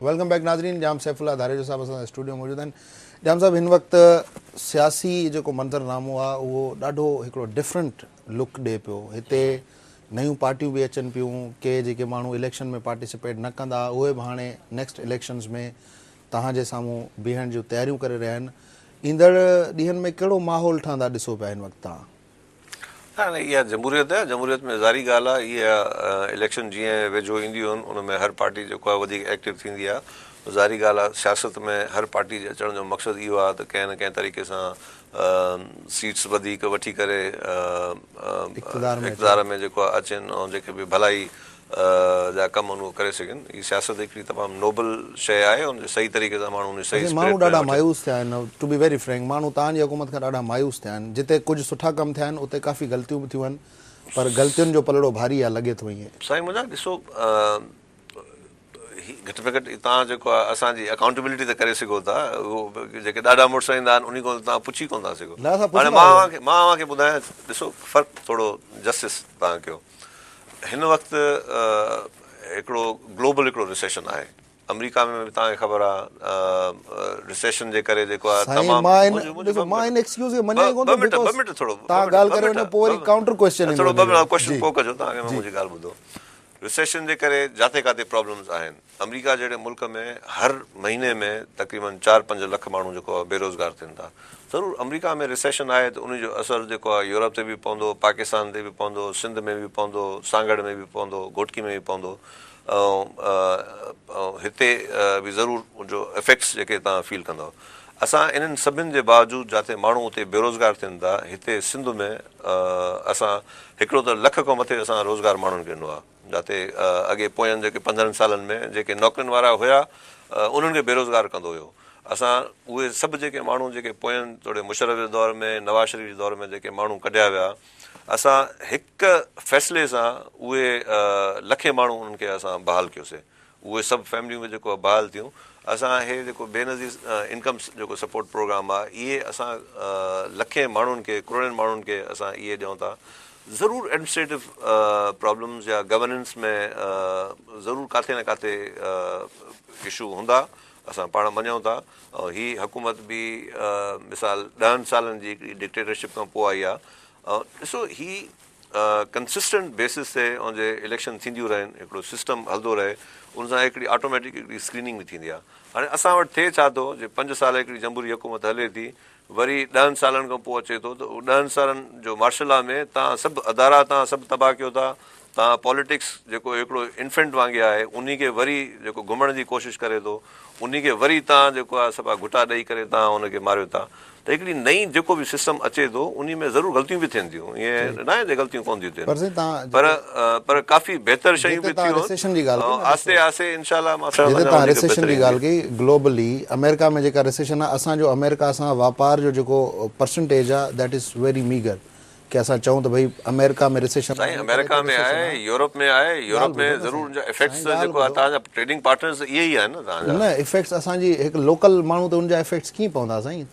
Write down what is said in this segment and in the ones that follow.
Welcome back नाज़रीन। जाम सैफुल्ला धारेजो साहब असां studio मौजूद आहिनि। जाम साहब, हिन वक़्तु सियासी जेको मंज़रनामो आहे उहो ॾाढो हिकिड़ो डिफरेंट लुक ॾिए पियो। हिते नयूं पार्टियूं बि अचनि पियूं, के जेके माण्हू इलेक्शन में पार्टिसिपेट न कंदा उहे बि हाणे नेक्स्ट इलेक्शन्स में तव्हांजे साम्हूं बीहण जूं तयारियूं करे रहिया आहिनि। ईंदड़ ॾींहंनि में कहिड़ो माहौल ठहंदा ॾिसो पिया हिन वक़्तु तव्हां? हाणे इहा जमहूरियत आहे, जमहूरियत में ज़ारी ॻाल्हि आहे। इहा इलेक्शन जीअं वेझो ईंदियूं आहिनि उन में हर पार्टी जेको आहे वधीक एक्टिव थींदी आहे। ज़ारी ॻाल्हि आहे, सियासत में हर पार्टी जे अचण जो मक़सदु इहो आहे त कंहिं न कंहिं तरीक़े सां सीट्स वधीक वठी करे इक़्तिदार में जेको आहे अचनि ऐं जेके बि भलाई जा कम आहिनि उहो करे सघनि। हीअ सियासत हिकिड़ी तमामु नोबल शइ आहे, उन सही तरीक़े सां माण्हू सही माण्हू ॾाढा मायूस थिया आहिनि। टू बी वेरी फ्रैंक, माण्हू तव्हांजी हुकूमत खां ॾाढा मायूस थिया आहिनि। जिते कुझु सुठा कम थिया आहिनि उते काफ़ी ग़लतियूं बि थियूं आहिनि, पर ग़लतियुनि जो पलड़ो भारी आहे लॻे थो ईअं। साईं मुंहिंजा ॾिसो, घटि में घटि तव्हां जेको आहे असांजी अकाउंटेबिलिटी त करे सघो था। उहो जेके ॾाढा मुड़ुस ईंदा आहिनि उन खां तव्हां पुछी कोन था सघो। हाणे मां तव्हांखे ॿुधायां, ॾिसो फ़र्क़ु थोरो जस्टिस तव्हां कयो। हिन वक़्तु हिकिड़ो ग्लोबल हिकिड़ो रिसेशन आहे। अमेरिका में बि तव्हांखे ख़बर आहे रिसेशन जे करे जेको आहे क्वेश्चन पोइ कजो, तव्हांखे मुंहिंजी ॻाल्हि ॿुधो। रिसेशन जे करे जिते किथे प्रॉब्लम्स आहिनि। अमेरिका जहिड़े मुल्क में हर महीने में तक़रीबन 4-5 लख माण्हू जेको आहे बेरोज़गार थियनि था। ज़रूरु अमेरिका में रिसेशन आहे त उनजो असरु जेको आहे यूरोप ते बि पवंदो, पाकिस्तान ते बि पवंदो, सिंध में बि पवंदो, सांगड़ में बि पवंदो, घोटकी में बि पवंदो। ऐं हिते बि ज़रूरु उनजो इफेक्ट्स जेके तव्हां फील कंदव। असां इन्हनि सभिनि जे बावजूदि जिते माण्हू उते बेरोज़गार थियनि था, हिते सिंध में असां हिकिड़ो त लख खां मथे असां रोज़गार माण्हुनि खे ॾिनो आहे। जिते अॻे पोयनि जेके 15 सालनि में जेके नौकरियुनि वारा हुया उन्हनि खे बेरोज़गार कंदो हुयो। असां उहे सभु जेके माण्हू जेके पोयनि थोरे मुशर्रफ जे दौर में, नवाज़ शरीफ़ जे दौर में जेके माण्हू कढिया विया, असां हिकु फ़ैसिले सां उहे लखे माण्हू उन्हनि खे असां बहाल कयोसीं। उहे सभु फैमिलियूं में जेको बहाल थियूं। असां इहे जेको बेनज़ीर इनकम जेको सपोर्ट प्रोग्राम आहे, इहे असां लखे माण्हुनि खे, करोड़नि माण्हुनि खे असां इहे ॾियूं था। ज़रूरु एडमिनिस्ट्रेटिव प्रॉब्लम्स या गवर्नेंस में ज़रूरु किथे न किथे इशू हूंदा, असां पाण मञूं था। ऐं हीअ हुकूमत बि मिसाल 10 सालनि जी हिकिड़ी डिक्टेटरशिप खां पोइ आई आहे। ॾिसो, हीअ कंसिस्टेंट बेसिस ते ऐं जे इलेक्शन थींदियूं रहनि, हिकिड़ो सिस्टम हलंदो रहे, उन सां हिकिड़ी ऑटोमेटिक हिकिड़ी स्क्रीनिंग बि थींदी आहे। हाणे असां वटि थिए छा थो, जे 5 साल हिकिड़ी जमहूरी हुकूमत हले थी, वरी 10 सालनि खां पोइ अचे थो त 10 सालनि जो मार्शल लॉ में तव्हां सभु अदारा तव्हां सभु तबाह कयो था। तव्हां पॉलिटिक्स जेको हिकिड़ो इन्फेंट वांगुरु आहे उन खे वरी जेको घुमण जी कोशिशि करे थो, उन खे वरी तव्हां जेको आहे सफ़ा घुटा ॾेई करे तव्हां हुनखे मारियो था। त हिकिड़ी नई जेको बि सिस्टम अचे थो उन में ज़रूरु ग़लतियूं बि थियनि थियूं, ईअं न आहे त ग़लतियूं कोन थियूं थियनि, पर काफ़ी बहितर शयूं बि थियूं आहिस्ते आहिस्ते इंशाल्लाह। तव्हां रिसेशन जी ॻाल्हि कई, ग्लोबली अमेरिका में जेका रिसेशन आहे, असांजो अमेरिका सां वापार जो जेको परसेंटेज आहे दैट इज़ वेरी मीगर। कि असां चऊं त भई अमेरिका में रिसेशन अमेरिका में आहे, यूरोप में आहे। यूरोप में ज़रूरु इफेक्ट्स जेको आहे तव्हांजा ट्रेडिंग पार्टनर्स इहे ई आहिनि न। न इफेक्ट्स असांजी हिकु लोकल माण्हू त उनजा इफेक्ट्स कीअं पवंदा साईं?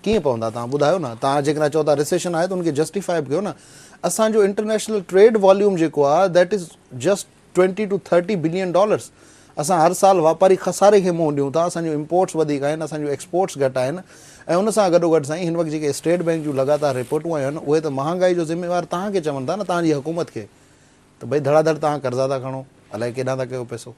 कीअं पवंदा तव्हां ॿुधायो न। तव्हां जेकॾहिं चओ था रिसेशन आहे त उनखे जस्टिफाई बि कयो न। असांजो इंटरनेशनल ट्रेड वॉल्यूम जेको आहे that is just $20 to $30 billion. असां हर साल वापारी खसारे खे मुंहुं ॾियूं था। असांजो इम्पोर्ट्स वधीक आहिनि, असांजो एक्सपोर्ट्स घटि आहिनि। ऐं उन सां गॾोगॾु साईं हिन वक़्तु जेके स्टेट बैंक जूं लगातार रिपोर्टूं आयूं आहिनि उहे त महांगाई जो ज़िम्मेवार तव्हांखे चवनि था न, तव्हांजी हुकूमत खे। त भई धड़ाधड़ तव्हां कर्ज़ा था खणो, अलाए केॾां था कयो पैसो।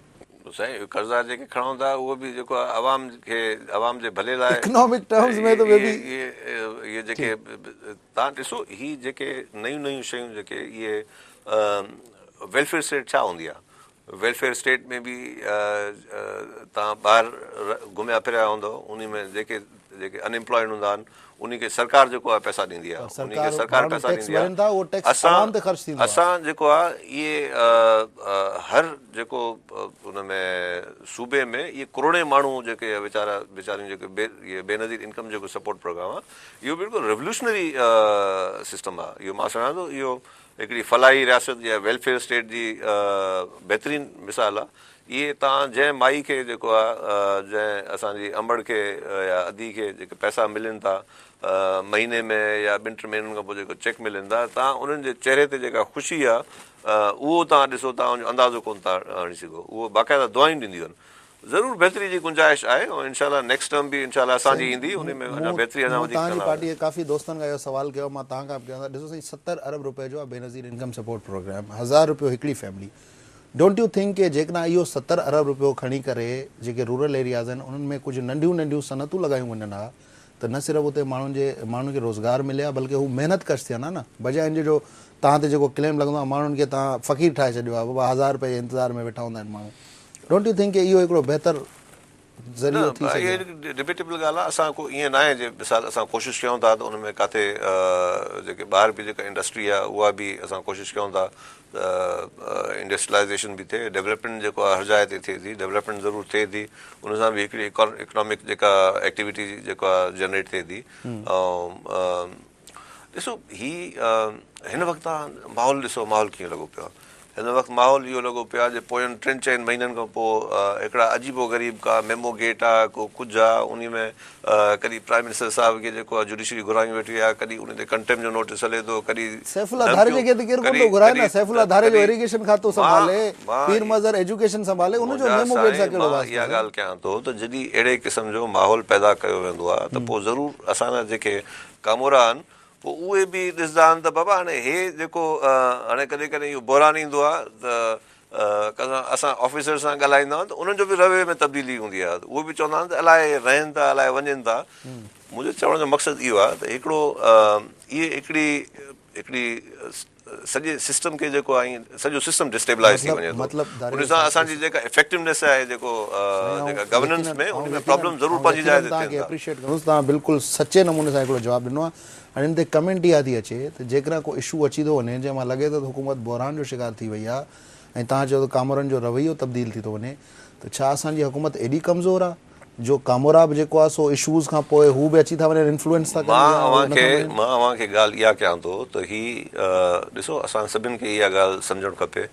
साईं कर्ज़ा जेके खणूं था उहो बि जेको आहे आवाम खे, आवाम जे भले लाइ इकोनॉमिक टर्म्स में त इहे जेके तव्हां ॾिसो, हीअ जेके नयूं नयूं शयूं जेके इहे वेलफेयर स्टेट छा हूंदी आहे? वेलफेयर स्टेट में बि तव्हां ॿाहिरि घुमिया फिरिया हूंदव, उन में जेके जेके अनएम्प्लॉयड हूंदा आहिनि उनखे सरकार जेको आहे पैसा ॾींदी आहे, उनखे सरकार पैसा ॾींदी आहे। असां जेको आहे इहे हर जेको उन में सूबे में इहे करोड़े माण्हू जेके वीचारियूं जेके इहे बेनज़ीर इनकम जेको सपोर्ट प्रोग्राम आहे, इहो बिल्कुलु रेवल्यूशनरी सिस्टम आहे। इहो मां सम्झां थो इहो हिकिड़ी फलाही रियासत या वेलफेयर स्टेट जी बहितरीनु मिसाल आहे। इहे तव्हां जंहिं माई खे जेको आहे जंहिं असांजी अंबड़ खे या अदी खे जेके पैसा मिलनि था महीने में या 2-3 महीननि खां पोइ जेको चेक मिलनि था, तव्हां उन्हनि जे चहिरे ते जेका ख़ुशी आहे उहो तव्हां ॾिसो, तव्हां उनजो अंदाज़ो कोन था हणी सघो। उहो बाक़ाइदा दुआयूं ॾींदियूं आहिनि। ज़रूरु बहितरी जी गुंजाइश आहे ऐं इंशाल्लाह नेक्स्ट टर्म बि इंशाल्लाह असांजी ईंदी उन में अञा बहितरी अञा वधीक तव्हांजी कंदा। पार्टीअ काफ़ी दोस्तनि खां इहो सवाल कयो, मां तव्हां खां बि कयां ॾिसो साईं 70 अरब रुपए जो आहे बेनज़ीर इनकम सपोर्ट प्रोग्राम, 1000 रुपयो हिकिड़ी फैमिली। डोंट यू थिंक कि जेकॾहिं इहो 70 अरब रुपयो खणी करे जेके रूरल एरियाज़ आहिनि उन्हनि में कुझु नंढियूं नंढियूं सनतूं लॻायूं वञनि हा त न सिर्फ़ु उते माण्हुनि खे रोज़गार मिले हा बल्कि हू महिनत कश थियनि हा न, बजाए इन जो तव्हां ते जेको क्लेम लॻंदो आहे माण्हुनि खे तव्हां फ़क़ीर ठाहे छॾियो आहे, बाबा 1000 रुपए जे इंतज़ार में वेठा हूंदा आहिनि माण्हू। डोंट यू थिंक कि इहो हिकिड़ो बहितर ज़रियो थी सघे? इहा डिबेटेबल ॻाल्हि आहे। असां को ईअं न आहे जे मिसाल असां कोशिशि कयूं था त उन में किथे जेके ॿाहिरि बि जेका इंडस्ट्री आहे उहा बि असां कोशिशि कयूं था त इंडस्ट्रियलाइज़ेशन बि थिए, डेवलपमेंट जेको आहे हर जाइ ते थिए थी, डेवलपमेंट ज़रूरु थिए थी, उन सां बि हिकिड़ी इकोनॉमिक जेका एक्टिविटी जेका जनरेट थिए थी। ऐं ॾिसो हिन वक़्तु माहौल ॾिसो माहौल कीअं लॻो पियो आहे। हिन वक़्तु माहौल इहो लॻो पियो आहे जे पोयनि 3-4 महीननि खां पोइ हिकिड़ा अजीबो ग़रीब का मेमो गेट आहे, को कुझु आहे, उन में कॾहिं प्राइम मिनिस्टर साहिब खे जेको आहे जुडिशरी घुराई वेठी आहे, कॾहिं उन ते कंटेम्प जो नोटिस हले थो, कॾहिं सैफुल्ला धारे जे केरु कोन थो घुराए न, सैफुल्ला धारे जो इरिगेशन खातो संभाले, पीर मज़र एजुकेशन संभाले, उन जो मेमो गेट सां कहिड़ो वास्तो? इहा ॻाल्हि कयां थो त जॾहिं अहिड़े क़िस्म जो माहौल पैदा कयो वेंदो आहे त पोइ ज़रूरु असांजा जेके कामोरा आहिनि पोइ उहे बि ॾिसंदा आहिनि त बाबा हाणे हे जेको हाणे कॾहिं कॾहिं इहो बहिरान ईंदो आहे त असां ऑफिसर सां ॻाल्हाईंदा आहियूं त उन्हनि जो बि रवैये में तब्दीली हूंदी आहे, उहे बि चवंदा आहिनि त अलाए रहनि था अलाए वञनि था। मुंहिंजो चवण जो मक़सदु इहो आहे त हिकिड़ो इहे हिकिड़ी सॼे सिस्टम खे जेको आहे सॼो सिस्टम डिस्टेबलाइज़ थी वञे थो, उन सां असांजी जेका इफेक्टिवनेस आहे जेको जेका गवर्नेंस में उन में प्रॉब्लम ज़रूरु पंहिंजी जाइ ते तव्हांखे एप्रिशिएट कंदुसि, तव्हां बिल्कुलु सचे नमूने सां हिकिड़ो जवाबु ॾिनो आहे। हाणे हिन ते कमेंट इहा थी अचे त जेकॾहिं को इशू अची थो वञे जंहिंमां लॻे थो त हुकूमत बहिरान जो शिकार थी वई आहे ऐं तव्हां चयो त कामोरनि जो रवैयो तब्दील थी थो वञे, त छा असांजी हुकूमत एॾी कमज़ोर आहे जो कामोरा बि जेको आहे सो इशूज़ खां पोइ हू बि अची था वञनि इन्फ्लुएंस था कनि? मां अव्हांखे ॻाल्हि इहा कयां थो त ॾिसो असां सभिनि खे इहा ॻाल्हि सम्झणु खपे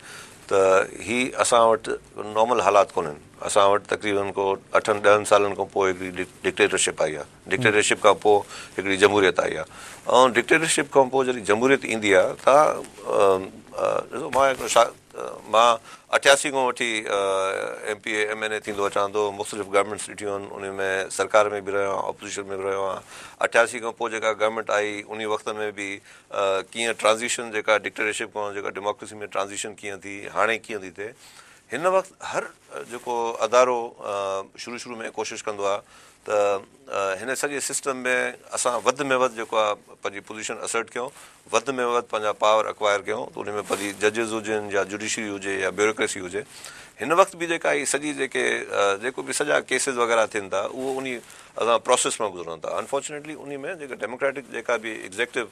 त असां वटि नॉर्मल हालात कोन्हनि। असां वटि तक़रीबन को 8-10 सालनि खां पोइ हिकिड़ी डिक्टेटरशिप आई आहे, डिक्टेटरशिप खां पोइ हिकिड़ी जमहूरियत आई आहे, ऐं डिक्टेटरशिप खां पोइ जॾहिं जमहूरियत ईंदी आहे त ॾिसो मां 88 खां वठी MPA MNA थींदो अचां थो, मुख़्तलिफ़ गवर्नमेंट्स ॾिठियूं आहिनि, उन में सरकार में बि रहियो आहियां, ऑपोज़िशन में बि रहियो आहियां। 88 खां पोइ जेका गवर्नमेंट आई उन वक़्त में बि कीअं ट्रांज़िशन जेका डिक्टेटरशिप खां जेका डेमोक्रेसी में ट्रांज़िशन कीअं थी, हाणे कीअं थी थिए। हिन वक़्तु हर जेको अदारो शुरू में कोशिशि कंदो आहे त हिन सॼे सिस्टम में असां वधि में वधि जेको आहे पंहिंजी पोज़ीशन असर्ट कयूं, वधि में वधि पंहिंजा पावर एक्वायर कयूं, त उन में पंहिंजी जजिस हुजनि या जुडिशरी हुजे या ब्यूरोक्रेसी हुजे। हिन वक़्तु बि जेका ई सॼी जेको बि सॼा केसिस वग़ैरह थियनि था उहो उन असां प्रोसेस मां गुज़रनि था। अनफॉर्चुनेटली उन में जेका डेमोक्रेटिक जेका बि एग्ज़ेक्टिव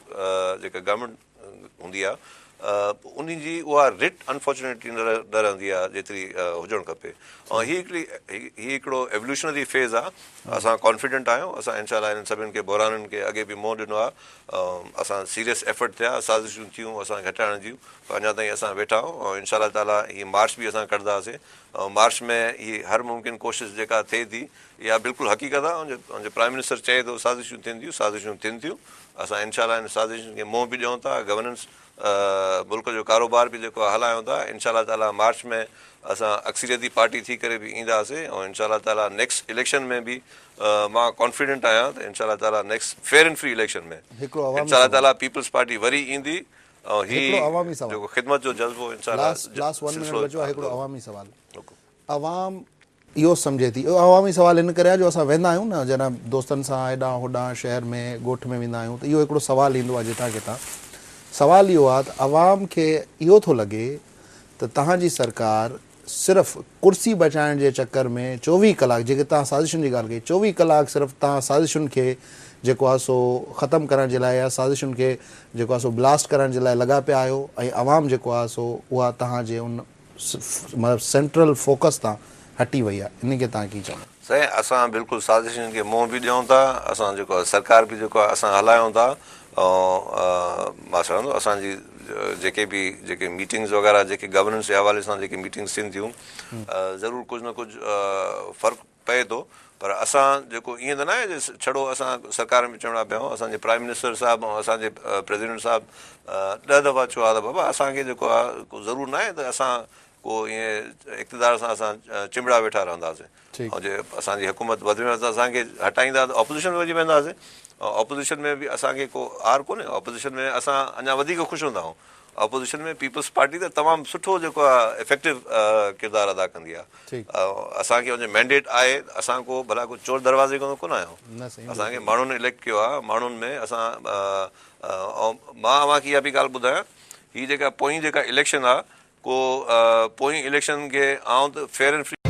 जेका गवर्नमेंट हूंदी आहे उन जी उहा रिट अनफॉर्चुनेटली न रहंदी आहे जेतिरी हुजणु खपे। ऐं हिकिड़ो एवोल्यूशनरी फेज़ आहे। असां कॉन्फिडेंट आहियूं, असां इंशाल्लाह इन्हनि सभिनि खे बहिराननि खे अॻे बि मोह ॾिनो आहे, असां सीरियस एफर्ट थिया, साज़िशूं थियूं असां घटाइण जूं, अञा ताईं असां वेठा आहियूं। ऐं इंशाल्लाह ताला हीअ मार्च बि असां कढंदासीं, ऐं मार्च में हीअ हर मुमकिन कोशिशि जेका थिए थी इहा बिल्कुलु हक़ीक़त आहे। ऐं प्राइम मिनिस्टर चए थो साज़िशूं थियनि थियूं, असां इंशाल्लाह इन साज़िशुनि खे मोह बि ॾियूं था, गवर्नेंस मुल्क जो कारोबार बि जेको आहे हलायूं था। इंशाल्लाह ताला मार्च में असां अक्सरियती पार्टी थी करे बि ईंदासीं, ऐं इंशाल्लाह ताला नेक्स्ट इलेक्शन में बि मां कॉन्फिडेंट आहियां त इंशाल्लाह ताला next fair and free election में इंशाल्लाह ताला पीपल्स पार्टी वरी ईंदी। ऐं जेको ख़िदमत जो जज़्बो अवाम इहो सम्झे थी, अवामी सवाल हिन करे आहे जो असां वेंदा आहियूं न जॾहिं दोस्तनि सां हेॾां होॾां शहर में ॻोठ में वेंदा आहियूं त इहो हिकिड़ो सुवालु ईंदो आहे जितां किथां। सवालु इहो आहे त अवाम खे इहो थो लॻे त तव्हांजी सरकार सिर्फ़ु कुर्सी बचाइण जे चकर में 24 कलाक, जेके तव्हां साज़िशुनि जी ॻाल्हि कई, 24 कलाक सिर्फ़ु तव्हां साज़िशुनि खे जेको आहे सो ख़तमु करण जे लाइ या साज़िशुनि खे जेको आहे सो ब्लास्ट करण जे लाइ लॻा पिया आहियो, ऐं अवाम जेको आहे सो उहा तव्हांजे उन मतिलबु सेंट्रल फोकस तां हटी वई आहे। इन खे तव्हां कीअं चवंदा? साईं, असां बिल्कुलु साज़िशुनि खे मोह बि ॾियूं था, असां जेको आहे सरकार बि जेको आहे असां हलायूं था। ऐं मां चवंदो असांजी जेके मीटिंग्स वग़ैरह जेके गवर्नेंस जे हवाले सां जेके मीटिंग्स थियनि थियूं, ज़रूरु कुझु न कुझु फ़र्क़ु पए थो। पर असां जेको ईअं त न आहे जे छड़ो असां सरकार में चवणा पिया आहियूं। असांजे प्राइम मिनिस्टर साहिबु ऐं असांजे प्रेसिडेंट साहिबु 10 दफ़ा चयो आहे त बाबा असांखे जेको आहे ज़रूरु न आहे त असां को ईअं इक़्तिदार सां असां चिंबड़ा वेठा रहंदासीं ठीकु। ऐं जे असांजी हुकूमत वधि में वधि असांखे हटाईंदा त ऑपोज़िशन में वञी वेंदासीं ऐं ऑपोज़िशन में बि असांखे को आर कोन्हे ऑपोज़िशन में असां अञा वधीक ख़ुशि हूंदा आहियूं ऑपोज़िशन में पीपल्स पार्टी त तमामु सुठो जेको आहे इफेक्टिव किरदारु अदा कंदी आहे असांखे हुनजो मैंडेट आहे असां को भला को चोर दरवाज़े खां कोन आहियूं न सही असांखे माण्हुनि इलेक्ट कयो आहे माण्हुनि में असां मां अव्हांखे इहा बि ॻाल्हि ॿुधायां हीअ जेका पोइ जेका इलेक्शन आहे को पोइ इलेक्शन खे आउं त फेयर एंड फ्री